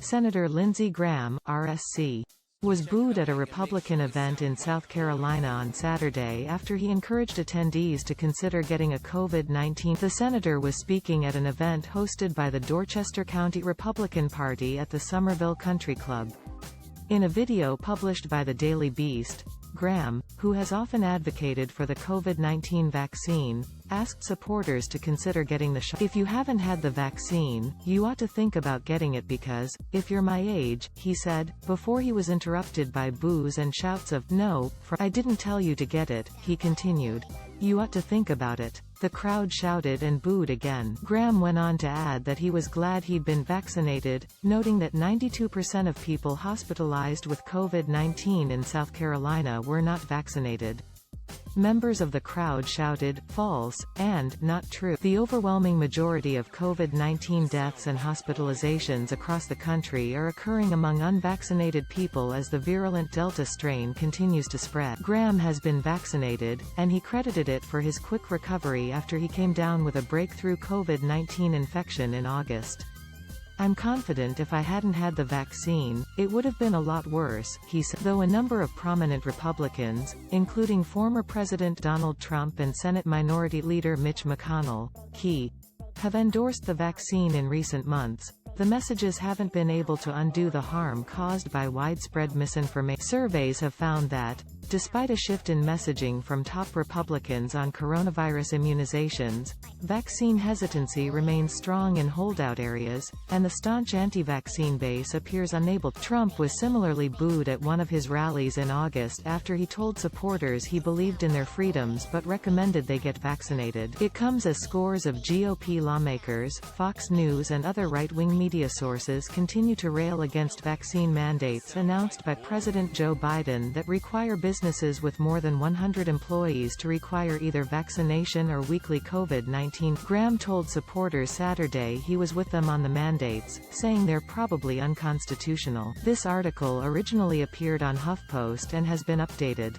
Senator Lindsey Graham, RSC, was booed at a Republican event in South Carolina on Saturday after he encouraged attendees to consider getting a COVID-19. The senator was speaking at an event hosted by the Dorchester County Republican Party at the Somerville Country Club. In a video published by the Daily Beast, Graham, who has often advocated for the COVID-19 vaccine, asked supporters to consider getting the shot. "If you haven't had the vaccine, you ought to think about getting it because, if you're my age," he said, before he was interrupted by boos and shouts of, "No, I didn't tell you to get it," he continued. "You ought to think about it." The crowd shouted and booed again. Graham went on to add that he was glad he'd been vaccinated, noting that 92% of people hospitalized with COVID-19 in South Carolina were not vaccinated. Members of the crowd shouted, "False," and "Not true." The overwhelming majority of COVID-19 deaths and hospitalizations across the country are occurring among unvaccinated people as the virulent Delta strain continues to spread. Graham has been vaccinated, and he credited it for his quick recovery after he came down with a breakthrough COVID-19 infection in August. "I'm confident if I hadn't had the vaccine, it would have been a lot worse," he said. Though a number of prominent Republicans, including former President Donald Trump and Senate Minority Leader Mitch McConnell, have endorsed the vaccine in recent months, the messages haven't been able to undo the harm caused by widespread misinformation. Surveys have found that, despite a shift in messaging from top Republicans on coronavirus immunizations, vaccine hesitancy remains strong in holdout areas, and the staunch anti-vaccine base appears unable. Trump was similarly booed at one of his rallies in August after he told supporters he believed in their freedoms but recommended they get vaccinated. It comes as scores of GOP lawmakers, Fox News and other right-wing media sources continue to rail against vaccine mandates announced by President Joe Biden that require businesses with more than 100 employees to require either vaccination or weekly COVID-19. Graham told supporters Saturday he was with them on the mandates, saying they're probably unconstitutional. This article originally appeared on HuffPost and has been updated.